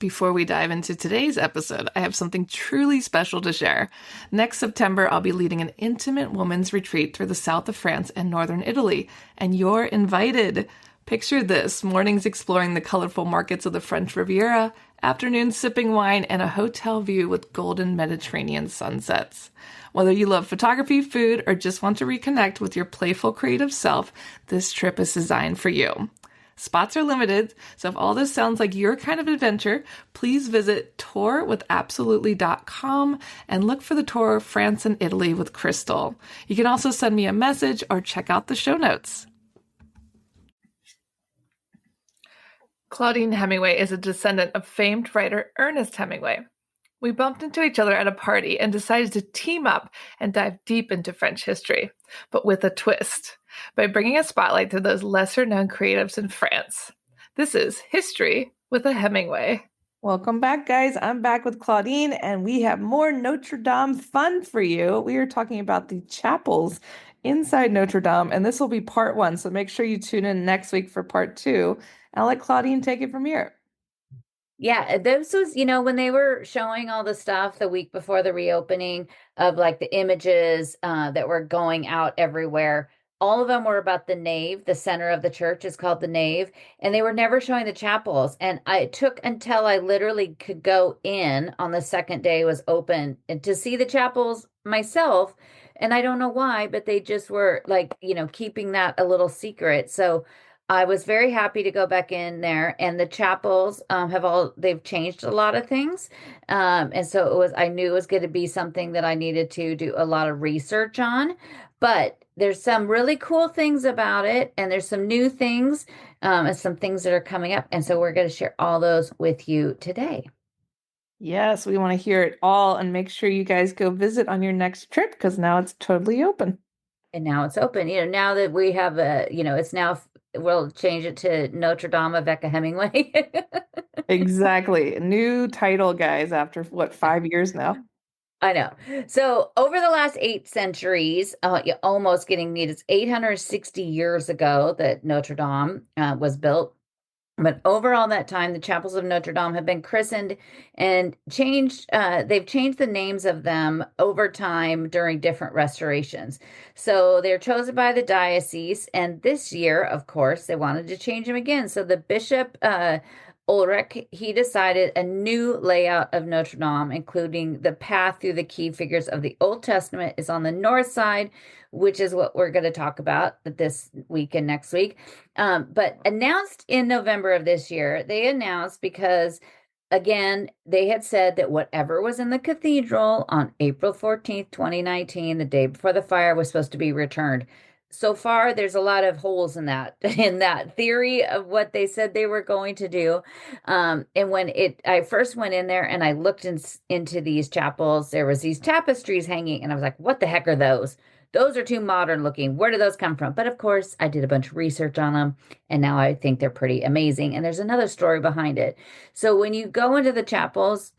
Before we dive into today's episode, I have something truly special to share. Next September, I'll be leading an intimate women's retreat through the south of France and northern Italy, and you're invited. Picture this: mornings exploring the colorful markets of the French Riviera, afternoons sipping wine, and a hotel view with golden Mediterranean sunsets. Whether you love photography, food, or just want to reconnect with your playful creative self, this trip is designed for you. Spots are limited, so if all this sounds like your kind of adventure, please visit tourwithabsolutely.com and look for the tour France and Italy with Crystal. You can also send me a message or check out the show notes. Claudine Hemingway is a descendant of famed writer Ernest Hemingway. We bumped into each other at a party and decided to team up and dive deep into French history, but with a twist, by bringing a spotlight to those lesser-known creatives in France. This is History with a Hemingway. Welcome back, guys. I'm back with Claudine, and we have more Notre Dame fun for you. We are talking about the chapels inside Notre Dame, and this will be part one, so make sure you tune in next week for part two. I'll let Claudine take it from here. Yeah, this was, when they were showing all the stuff the week before the reopening of like the images that were going out everywhere, all of them were about the nave. The center of the church is called the nave, and they were never showing the chapels. And it took until I literally could go in on the second day was open and to see the chapels myself. And I don't know why, but they just were like, keeping that a little secret. So I was very happy to go back in there, and the chapels they've changed a lot of things. And so I knew it was going to be something that I needed to do a lot of research on, but there's some really cool things about it, and there's some new things, and some things that are coming up. And so we're going to share all those with you today. Yes, we want to hear it all, and make sure you guys go visit on your next trip because now it's totally open. And now it's open, now that we have it's now we'll change it to Notre Dame Avec Hemingway. Exactly. New title, guys, after what, 5 years now? I know. So over the last 8 centuries, you're almost getting neat. It's 860 years ago that Notre Dame was built. But over all that time, the chapels of Notre Dame have been christened and changed. They've changed the names of them over time during different restorations. So they're chosen by the diocese. And this year, of course, they wanted to change them again. So the bishop, Ulrich, he decided a new layout of Notre Dame, including the path through the key figures of the Old Testament is on the north side, which is what we're going to talk about this week and next week. But announced in November of this year, they announced because, again, they had said that whatever was in the cathedral on April 14th, 2019, the day before the fire, was supposed to be returned. So far, there's a lot of holes in that theory of what they said they were going to do. And when I first went in there and I looked into these chapels, there was these tapestries hanging, and I was like, "What the heck are those? Those are too modern looking. Where do those come from?" But of course, I did a bunch of research on them, and now I think they're pretty amazing. And there's another story behind it. So when you go into the chapels,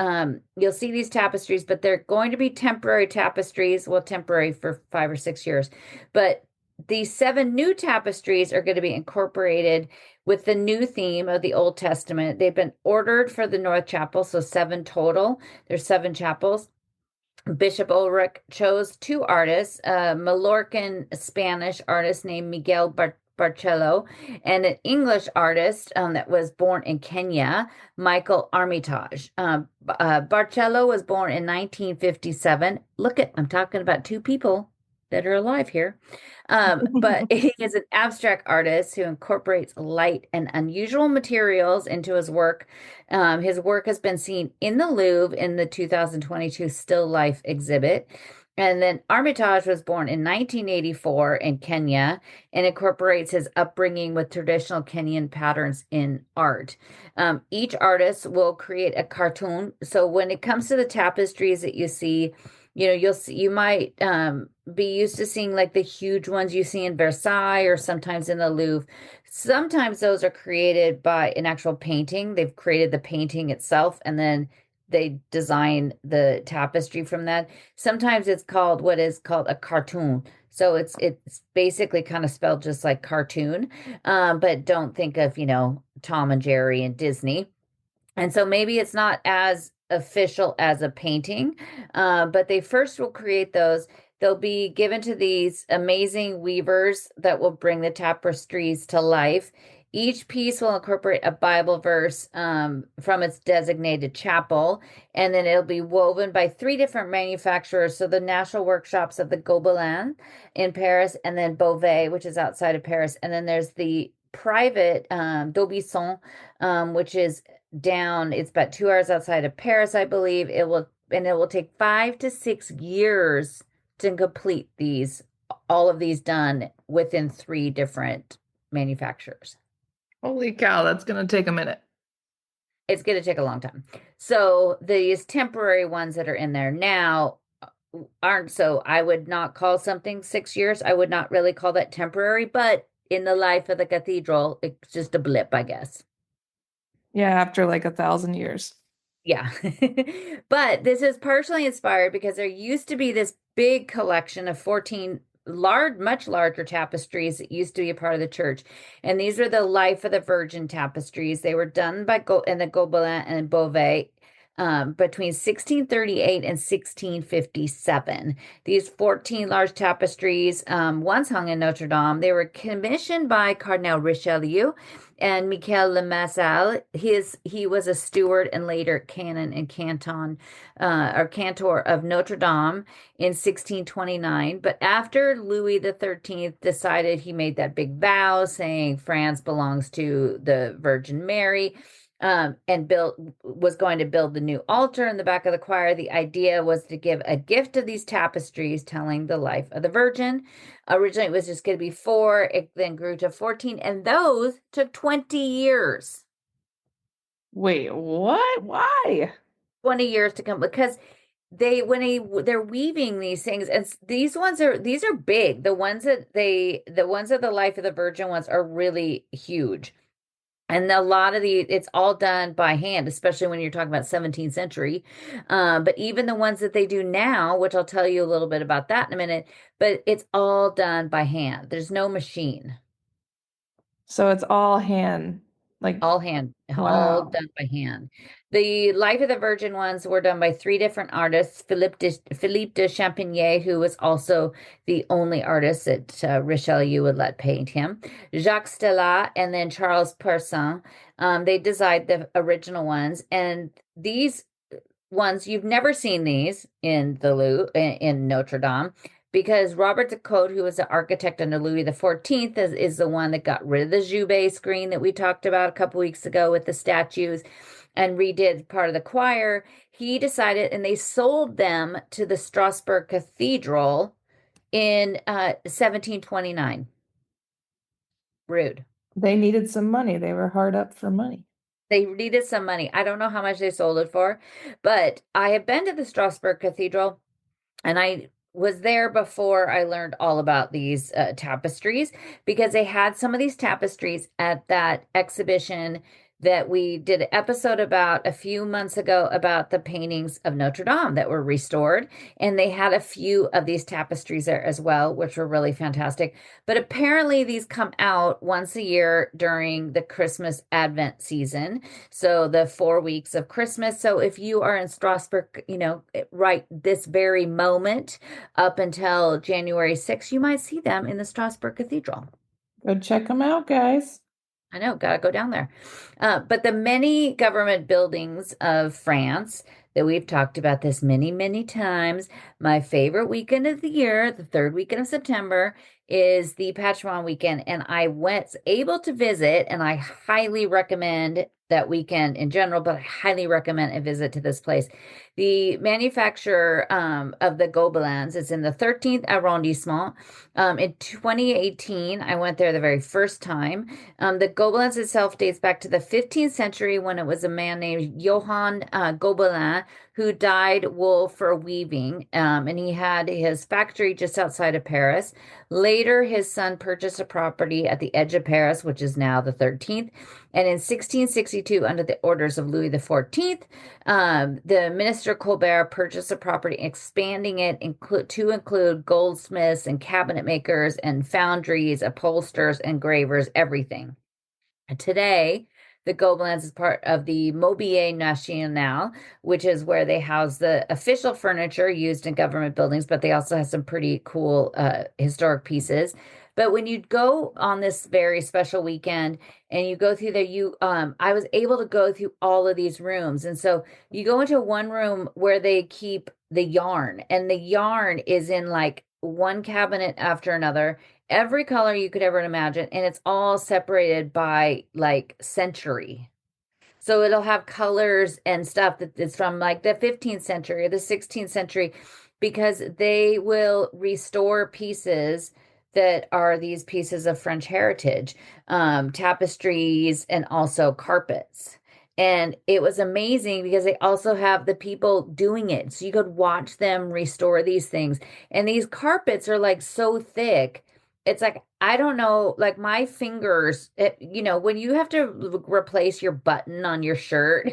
you'll see these tapestries, but they're going to be temporary tapestries. Well, temporary for 5 or 6 years, but these 7 new tapestries are going to be incorporated with the new theme of the Old Testament. They've been ordered for the North Chapel, so 7 total. There's 7 chapels. Bishop Ulrich chose 2 artists, a Mallorcan Spanish artist named Miguel Barcello, and an English artist that was born in Kenya, Michael Armitage. Barcello was born in 1957. I'm talking about 2 people that are alive here. But he is an abstract artist who incorporates light and unusual materials into his work. His work has been seen in the Louvre in the 2022 Still Life exhibit. And then Armitage was born in 1984 in Kenya and incorporates his upbringing with traditional Kenyan patterns in art. Each artist will create a cartoon. So when it comes to the tapestries that you see, you might be used to seeing like the huge ones you see in Versailles or sometimes in the Louvre. Sometimes those are created by an actual painting. They've created the painting itself, and then they design the tapestry from that. Sometimes it's called what is called a cartoon. So it's basically kind of spelled just like cartoon, but don't think of, Tom and Jerry and Disney. And so maybe it's not as official as a painting, but they first will create those. They'll be given to these amazing weavers that will bring the tapestries to life. Each piece will incorporate a Bible verse from its designated chapel, and then it'll be woven by three different manufacturers. So the National Workshops of the Gobelin in Paris, and then Beauvais, which is outside of Paris, and then there's the private d'Aubusson, which is down. It's about 2 hours outside of Paris, I believe. It will take 5 to 6 years to complete all of these done within three different manufacturers. Holy cow, that's going to take a minute. It's going to take a long time. So these temporary ones that are in there now aren't, so I would not call something 6 years. I would not really call that temporary, but in the life of the cathedral, it's just a blip, I guess. Yeah, after like 1,000 years. Yeah. But this is partially inspired because there used to be this big collection of 14 much larger tapestries that used to be a part of the church. And these are the Life of the Virgin tapestries. They were done by in the Gobelin and Beauvais between 1638 and 1657. These 14 large tapestries once hung in Notre Dame. They were commissioned by Cardinal Richelieu and Michel Le Massal. He was a steward and later canon and cantor of Notre Dame in 1629. But after Louis the 13th decided, he made that big vow saying France belongs to the Virgin Mary, and was going to build the new altar in the back of the choir. The idea was to give a gift of these tapestries telling the life of the Virgin. Originally, it was just going to be 4. It then grew to 14, and those took 20 years. Wait, what? Why? 20 years to come, because they're weaving these things, and these are big. The ones that the Life of the Virgin ones are really huge. And a lot of it's all done by hand, especially when you're talking about 17th century. But even the ones that they do now, which I'll tell you a little bit about that in a minute, but it's all done by hand. There's no machine. So it's all hand. Like, All hand, all wow. done by hand. The Life of the Virgin ones were done by three different artists. Philippe de Champigny, who was also the only artist that Richelieu would let paint him, Jacques Stella, and then Charles Poussin. They designed the original ones, and these ones you've never seen these in the Louvre in Notre Dame, because Robert de Cotte, who was the architect under Louis the 14th, is the one that got rid of the Joubert screen that we talked about a couple weeks ago with the statues and redid part of the choir. He decided, and they sold them to the Strasbourg Cathedral in 1729. Rude. They needed some money. They were hard up for money. They needed some money. I don't know how much they sold it for, but I have been to the Strasbourg Cathedral, and I was there before I learned all about these tapestries, because they had some of these tapestries at that exhibition that we did an episode about a few months ago about the paintings of Notre Dame that were restored. And they had a few of these tapestries there as well, which were really fantastic. But apparently these come out once a year during the Christmas Advent season. So the 4 weeks of Christmas. So if you are in Strasbourg, right this very moment up until January 6th, you might see them in the Strasbourg Cathedral. Go check them out, guys. I know, gotta go down there. But the many government buildings of France that we've talked about this many, many times, my favorite weekend of the year, the third weekend of September, is the Patron weekend. And I was able to visit, and I highly recommend that weekend in general, but I highly recommend a visit to this place. The manufacturer of the Gobelins is in the 13th arrondissement. In 2018, I went there the very first time. The Gobelins itself dates back to the 15th century, when it was a man named Johann Gobelin who dyed wool for weaving, and he had his factory just outside of Paris. Later, his son purchased a property at the edge of Paris, which is now the 13th. And in 1662, under the orders of Louis the 14th, the minister Colbert purchased a property, expanding it to include goldsmiths and cabinet makers and foundries, upholsterers, engravers, everything. And today, The Gobelins is part of the Mobilier National, which is where they house the official furniture used in government buildings, but they also have some pretty cool historic pieces. But when you go on this very special weekend and you go through there, I was able to go through all of these rooms. And so you go into one room where they keep the yarn, and the yarn is in like one cabinet after another, every color you could ever imagine, and it's all separated by like century. So it'll have colors and stuff that is from like the 15th century or the 16th century, because they will restore pieces that are these pieces of French heritage, tapestries and also carpets. And it was amazing because they also have the people doing it. So you could watch them restore these things. And these carpets are like so thick. It's like, I don't know, like my fingers, when you have to replace your button on your shirt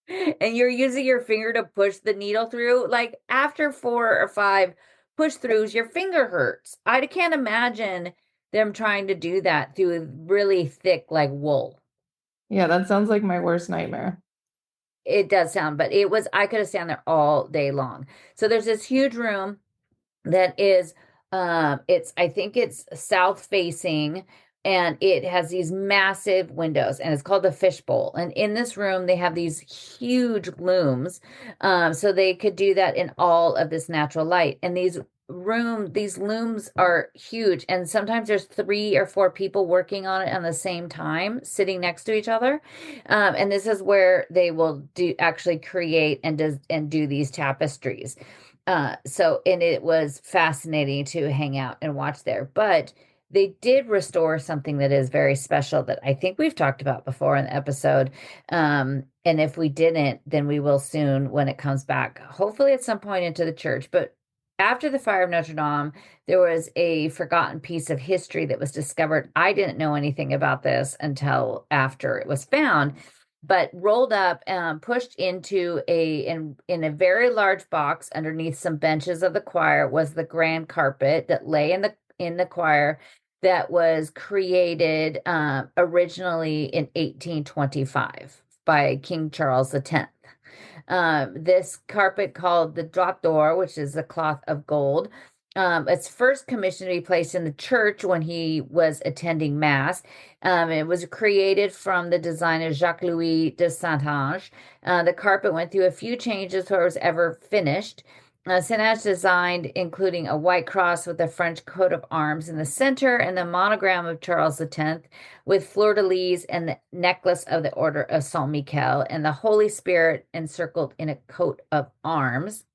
and you're using your finger to push the needle through, like after 4 or 5 push throughs, your finger hurts. I can't imagine them trying to do that through really thick, like wool. Yeah, that sounds like my worst nightmare. It does sound, but I could have stand there all day long. So there's this huge room that is I think it's south facing, and it has these massive windows, and it's called the fishbowl. And in this room they have these huge looms, so they could do that in all of this natural light. And these looms are huge, and sometimes there's 3 or 4 people working on it on the same time, sitting next to each other. And this is where they will do actually create and do these tapestries. And it was fascinating to hang out and watch there. But they did restore something that is very special that I think we've talked about before in the episode. And if we didn't, then we will soon when it comes back, hopefully at some point into the church. But after the fire of Notre Dame, there was a forgotten piece of history that was discovered. I didn't know anything about this until after it was found, but rolled up, pushed into in a very large box underneath some benches of the choir was the grand carpet that lay in the choir, that was created originally in 1825 by King Charles X. This carpet, called the drap d'or, which is the cloth of gold, it's first commissioned to be placed in the church when he was attending mass. It was created from the designer Jacques-Louis de Saint-Ange. The carpet went through a few changes before it was ever finished. Saint-Ange designed, including a white cross with the French coat of arms in the center and the monogram of Charles X, with fleur-de-lis and the necklace of the Order of Saint Michel, and the Holy Spirit encircled in a coat of arms.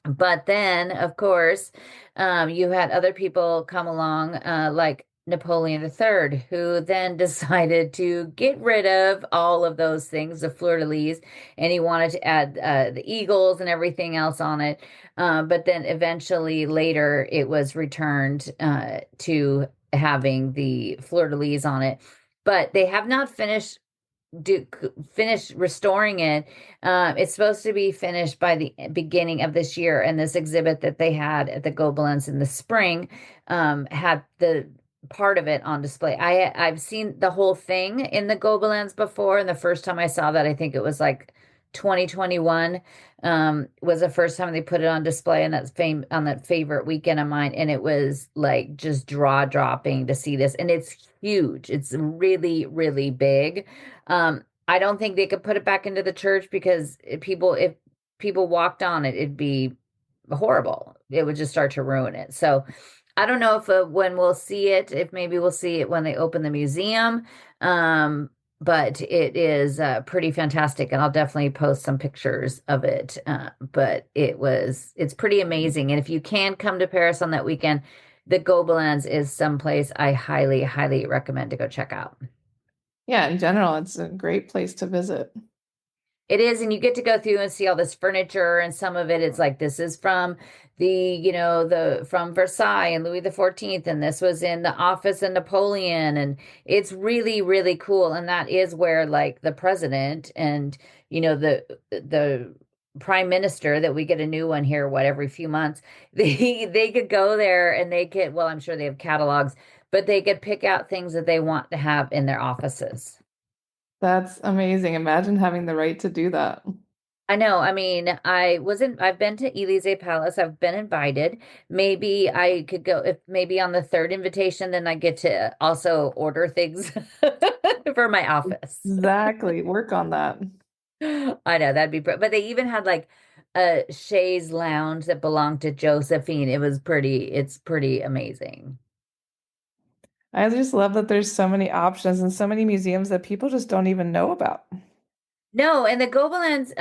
But then, of course, you had other people come along, like Napoleon III, who then decided to get rid of all of those things, the fleur-de-lis, and he wanted to add the eagles and everything else on it. But then eventually later it was returned to having the fleur-de-lis on it. But they have not finish restoring it. It's supposed to be finished by the beginning of this year. And this exhibit that they had at the Gobelins in the spring had the part of it on display. I've seen the whole thing in the Gobelins before, and the first time I saw that, I think it was like 2021, was the first time they put it on display on that favorite weekend of mine, and it was like just jaw dropping to see this. And it's huge. It's really, really big. I don't think they could put it back into the church because if people walked on it, it'd be horrible. It would just start to ruin it. So I don't know if when we'll see it, if maybe we'll see it when they open the museum. But it is pretty fantastic, and I'll definitely post some pictures of it. But it's pretty amazing. And if you can come to Paris on that weekend, the Gobelins is someplace I highly, highly recommend to go check out. Yeah, in general, it's a great place to visit. It is, and you get to go through and see all this furniture, and some of it is like this is from from Versailles and Louis XIV, and this was in the office of Napoleon, and it's really, really cool. And that is where like the president and the prime minister, that we get a new one here, every few months, they could go there and they could, well, I'm sure they have catalogs, but they could pick out things that they want to have in their offices. That's amazing. Imagine having the right to do that. I know. I mean, I've been to Elysee Palace. I've been invited. Maybe I could go if maybe on the third invitation, then I get to also order things for my office. Exactly. Work on that. I know that'd be, but they even had like a chaise lounge that belonged to Josephine. It's pretty amazing. I just love that there's so many options and so many museums that people just don't even know about. No, and the Gobelins,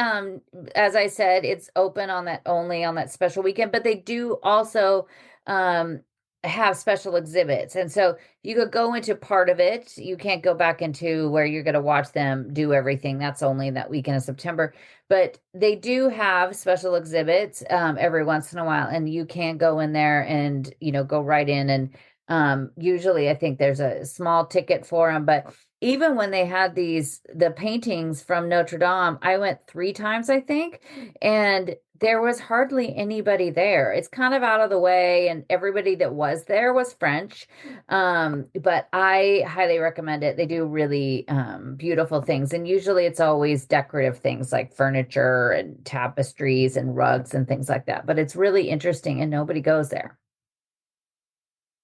as I said, it's open on that only on that special weekend, but they do also um have special exhibits. And so you could go into part of it. You can't go back into where you're going to watch them do everything. That's only that weekend of September. But they do have special exhibits every once in a while, and you can go in there and, go right in and usually I think there's a small ticket for them, but even when they had the paintings from Notre Dame, I went 3 times, I think, and there was hardly anybody there. It's kind of out of the way, and everybody that was there was French. But I highly recommend it. They do really beautiful things, and usually it's always decorative things like furniture and tapestries and rugs and things like that. But it's really interesting, and nobody goes there.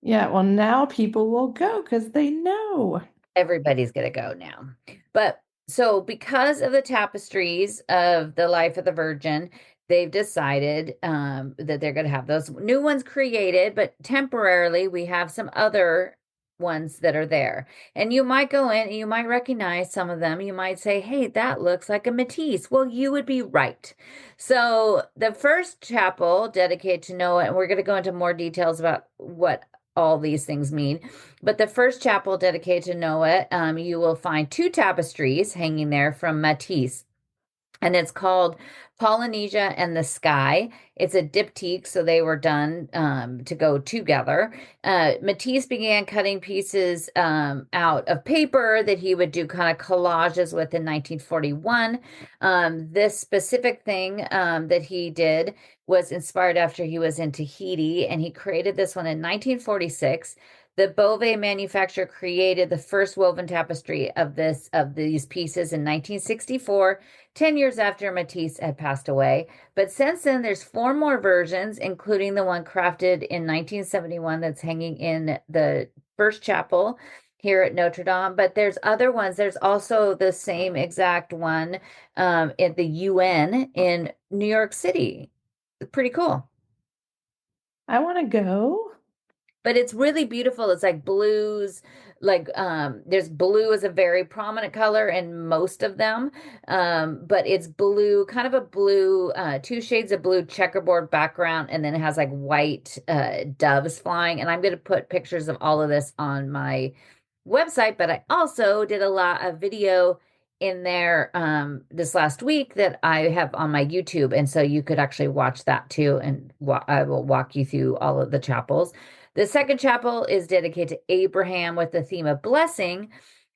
Yeah, well, now people will go because they know. Everybody's going to go now. But so, because of the tapestries of the life of the Virgin, they've decided that they're going to have those new ones created, but temporarily we have some other ones that are there. And you might go in and you might recognize some of them. You might say, hey, that looks like a Matisse. Well, you would be right. So, the first chapel dedicated to Noah, and we're going to go into more details about what all these things mean. But the first chapel dedicated to Noah, you will find 2 tapestries hanging there from Matisse, and it's called Polynesia and the Sky. It's a diptyque, so they were done to go together. Matisse began cutting pieces out of paper that he would do kind of collages with in 1941. This specific thing that he did was inspired after he was in Tahiti, and he created this one in 1946. The Beauvais manufacturer created the first woven tapestry of these pieces in 1964, 10 years after Matisse had passed away. But since then, there's 4 more versions, including the one crafted in 1971 that's hanging in the first chapel here at Notre Dame. But there's other ones. There's also the same exact one at the UN in New York City. Pretty cool. I want to go. But it's really beautiful. It's like blues, like there's blue is a very prominent color in most of them. But it's blue, kind of a blue, 2 shades of blue checkerboard background, and then it has like white doves flying. And I'm going to put pictures of all of this on my website, but I also did a lot of video in there this last week that I have on my YouTube, and so you could actually watch that too, and I will walk you through all of the chapels. The second chapel is dedicated to Abraham with the theme of blessing,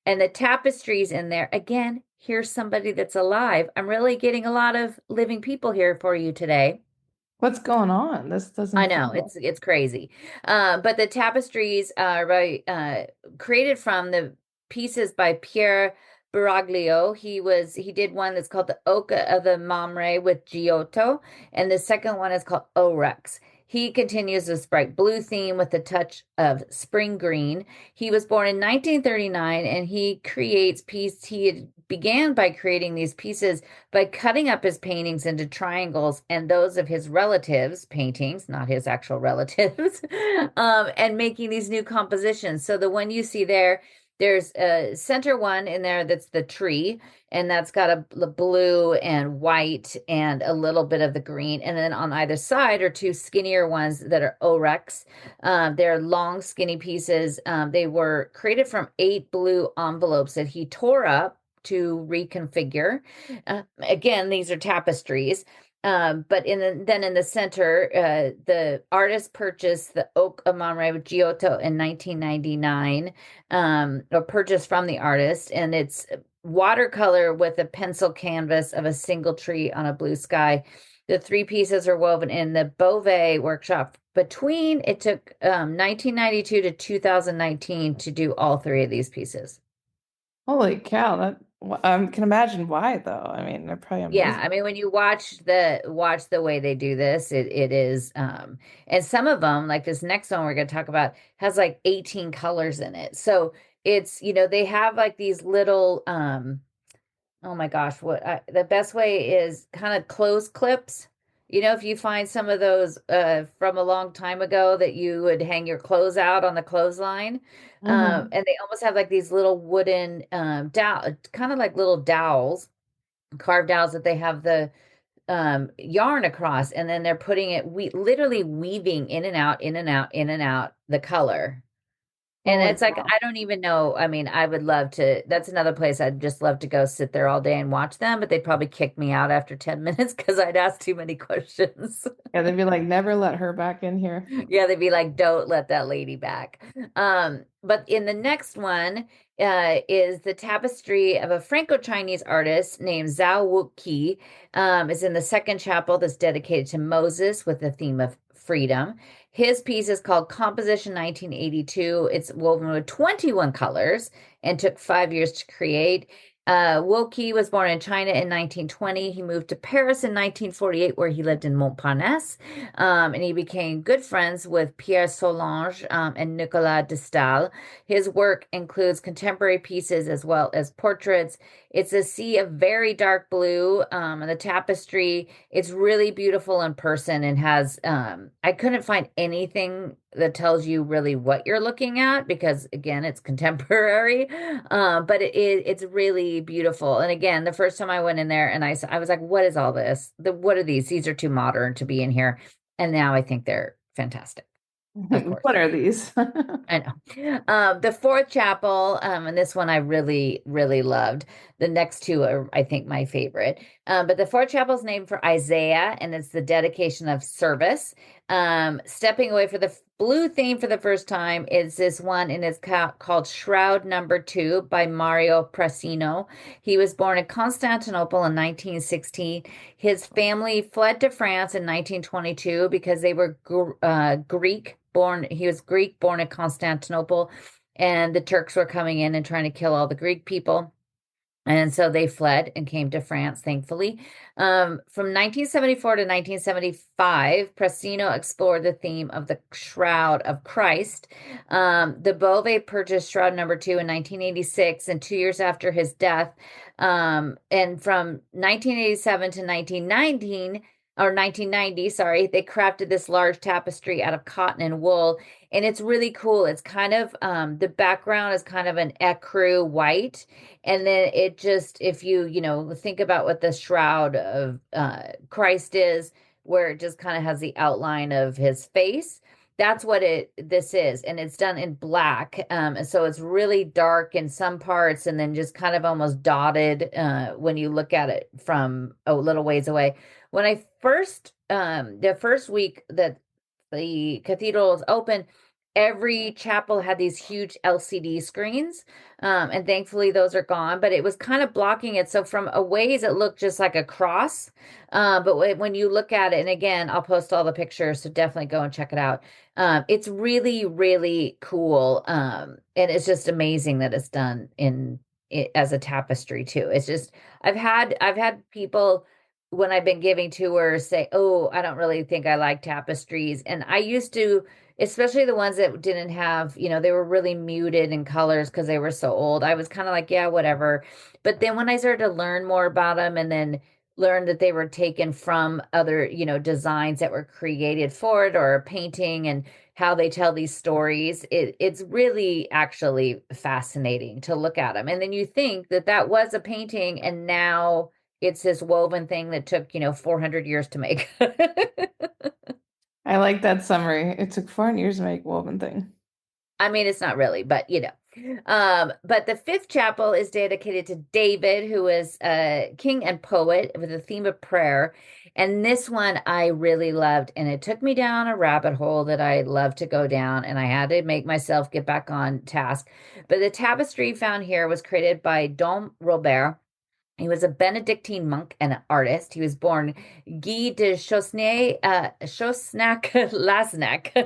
and the tapestries in there. Again, here's somebody that's alive. I'm really getting a lot of living people here for you today. What's going on? This I doesn't know feel. it's crazy, but the tapestries are created from the pieces by Pierre Baraglio. He did one that's called the Oca of the Mamre with Giotto, and the second one is called Orex. He continues this bright blue theme with a touch of spring green. He was born in 1939, and he began by creating these pieces by cutting up his paintings into triangles and those of his relatives' paintings, not his actual relatives, and making these new compositions. So the one you see there, there's a center one in there that's the tree, and that's got a blue and white and a little bit of the green. And then on either side are 2 skinnier ones that are orex. They're long, skinny pieces. They were created from 8 blue envelopes that he tore up to reconfigure. Again, these are tapestries. But then in the center, the artist purchased the Oak of Monterey with Giotto in 1999, or purchased from the artist, and it's watercolor with a pencil canvas of a single tree on a blue sky. The 3 pieces are woven in the Beauvais workshop. It took 1992 to 2019 to do all 3 of these pieces. Holy cow, that Can imagine why though. I mean, they're probably Yeah, amazing. I mean when you watch the way they do this, it is and some of them, like this next one we're going to talk about, has like 18 colors in it. So it's, they have like these little oh my gosh, the best way is kind of clothes clips. If you find some of those from a long time ago that you would hang your clothes out on the clothesline, Hmm. and they almost have like these little wooden dowel, kind of like little dowels, carved dowels that they have the yarn across, and then they're putting it, we literally weaving in and out, in and out, in and out the color. And Holy it's like, cow. I don't even know. I mean, I would love to. That's another place I'd just love to go sit there all day and watch them, but they'd probably kick me out after 10 minutes because I'd ask too many questions. Yeah, they'd be like, never let her back in here. Yeah, they'd be like, don't let that lady back. But in the next one is the tapestry of a Franco-Chinese artist named Zhao Wuqi. Is in the second chapel that's dedicated to Moses with the theme of freedom. His piece is called Composition 1982. It's woven with 21 colors and took 5 years to create. Woki was born in China in 1920. He moved to Paris in 1948, where he lived in Montparnasse. And he became good friends with Pierre Solange and Nicolas de Stael. His work includes contemporary pieces as well as portraits. It's a sea of very dark blue, and the tapestry, it's really beautiful in person and has, I couldn't find anything that tells you really what you're looking at because again, it's contemporary. But it's really beautiful. And again, the first time I went in there and I was like, what is all this? What are these? These are too modern to be in here. And now I think they're fantastic, of course. What are these? I know. The fourth chapel, and this one I really, really loved. The next two are, I think, my favorite. But the fourth chapel is named for Isaiah, and it's the dedication of service. Stepping away for the blue theme for the first time is this one, and it's called Shroud Number Two by Mario Prasino. He was born in Constantinople in 1916. His family fled to France in 1922 because they were Greek born. He was Greek born in Constantinople, and the Turks were coming in and trying to kill all the Greek people. And so they fled and came to France, thankfully. From 1974 to 1975, Prasino explored the theme of the Shroud of Christ. The Bove purchased Shroud Number Two in 1986, and 2 years after his death. And from 1987 to 1919, or 1990, sorry, they crafted this large tapestry out of cotton and wool. And it's really cool. It's kind of, the background is kind of an ecru white. And then it just, if you, think about what the shroud of Christ is, where it just kind of has the outline of his face. That's what this is. And it's done in black. And so it's really dark in some parts and then just kind of almost dotted when you look at it from a little ways away. When I the first week that the cathedral was open, every chapel had these huge LCD screens. And thankfully those are gone, but it was kind of blocking it. So from a ways, it looked just like a cross. But when you look at it, and again, I'll post all the pictures, so definitely go and check it out. It's really, really cool. And it's just amazing that it's done in it as a tapestry too. It's just, I've had people when I've been giving tours say, "Oh, I don't really think I like tapestries." And I used to, especially the ones that didn't have, they were really muted in colors because they were so old. I was kind of like, yeah, whatever. But then when I started to learn more about them and then learned that they were taken from other, designs that were created for it or a painting and how they tell these stories, it's really actually fascinating to look at them. And then you think that that was a painting and now it's this woven thing that took, 400 years to make. I like that summary. It took 400 years to make woven thing. I mean, it's not really, but But the fifth chapel is dedicated to David, who is a king and poet with a theme of prayer. And this one I really loved, and it took me down a rabbit hole that I love to go down, and I had to make myself get back on task. But the tapestry found here was created by Dom Robert. He was a Benedictine monk and an artist. He was born Guy de Chosnac-Lasnac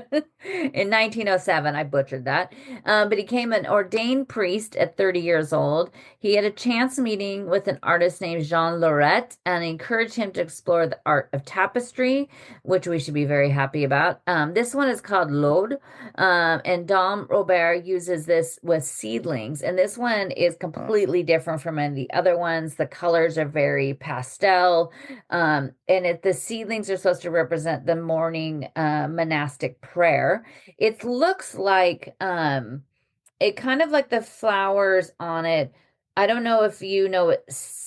in 1907. I butchered that. But he became an ordained priest at 30 years old. He had a chance meeting with an artist named Jean Lorette and encouraged him to explore the art of tapestry, which we should be very happy about. This one is called L'Aude, and Dom Robert uses this with seedlings. And this one is completely different from any of the other ones. The colors are very pastel, the seedlings are supposed to represent the morning monastic prayer. It looks like it kind of like the flowers on it. I don't know if you know it.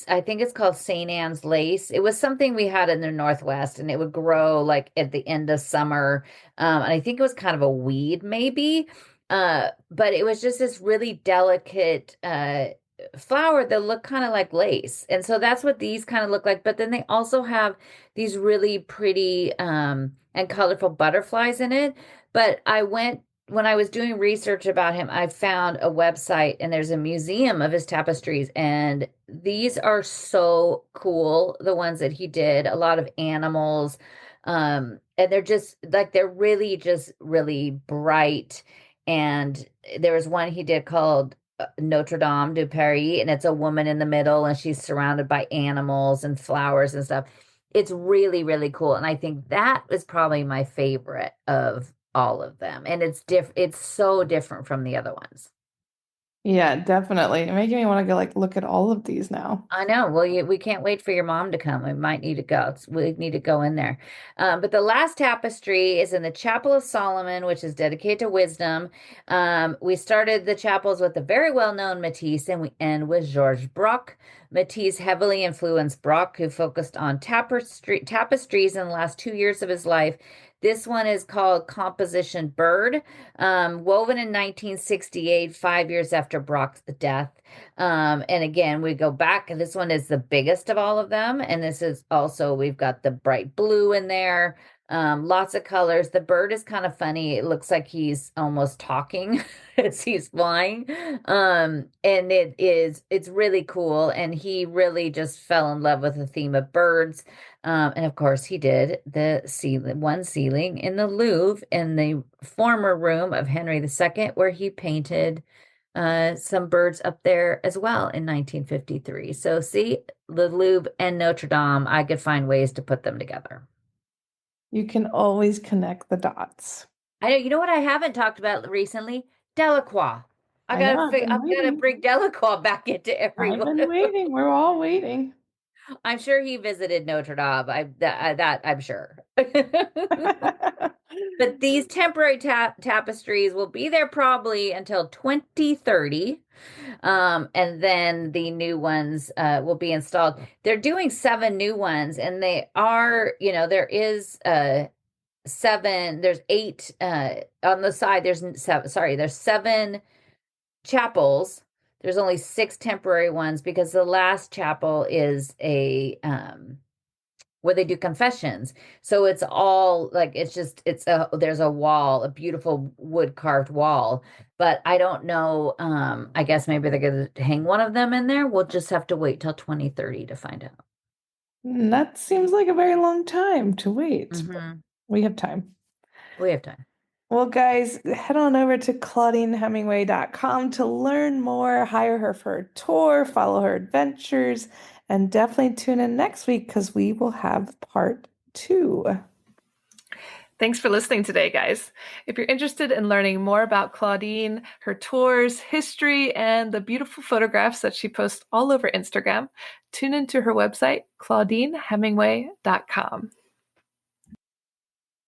I think it's called St. Anne's lace. It was something we had in the Northwest, and it would grow like at the end of summer. And I think it was kind of a weed, maybe. But it was just this really delicate flower that looked kind of like lace. And so that's what these kind of look like. But then they also have these really pretty and colorful butterflies in it. But when I was doing research about him, I found a website and there's a museum of his tapestries. And these are so cool, the ones that he did, a lot of animals. And they're just like, they're really just really bright. And there was one he did called Notre Dame de Paris, and it's a woman in the middle and she's surrounded by animals and flowers and stuff. It's really, really cool. And I think that is probably my favorite of all of them. And it's so different from the other ones. Yeah, definitely. You're making me want to go like look at all of these now. I know. Well, we can't wait for your mom to come. We might need to go. We need to go in there. But the last tapestry is in the Chapel of Solomon, which is dedicated to wisdom. We started the chapels with the very well-known Matisse, and we end with Georges Braque. Matisse heavily influenced Braque, who focused on tapestries in the last 2 years of his life. This one is called Composition Bird, woven in 1968, 5 years after Braque's death. And again, we go back, and this one is the biggest of all of them. And this is also, we've got the bright blue in there, lots of colors. The bird is kind of funny. It looks like he's almost talking as he's flying. And it's really cool. And he really just fell in love with the theme of birds. And of course, he did the ceiling in the Louvre in the former room of Henry II, where he painted some birds up there as well in 1953. So see, the Louvre and Notre Dame, I could find ways to put them together. You can always connect the dots. I know, you know what I haven't talked about recently? Delacroix. I know, I've I've been got to waiting. bring Delacroix back into I've everyone. been waiting. We're all waiting. I'm sure he visited Notre Dame. That I'm sure. But these temporary tapestries will be there probably until 2030. And then the new ones will be installed. They're doing 7 new ones, and they are, there is seven, there's 8 on the side. There's seven, sorry, there's 7 chapels. There's only 6 temporary ones because the last chapel is a where they do confessions. So it's all like there's a wall, a beautiful wood carved wall. But I don't know. I guess maybe they're gonna hang one of them in there. We'll just have to wait till 2030 to find out. That seems like a very long time to wait. Hmm. We have time. We have time. Well, guys, head on over to ClaudineHemingway.com to learn more, hire her for a tour, follow her adventures, and definitely tune in next week because we will have part 2. Thanks for listening today, guys. If you're interested in learning more about Claudine, her tours, history, and the beautiful photographs that she posts all over Instagram, tune into her website, ClaudineHemingway.com.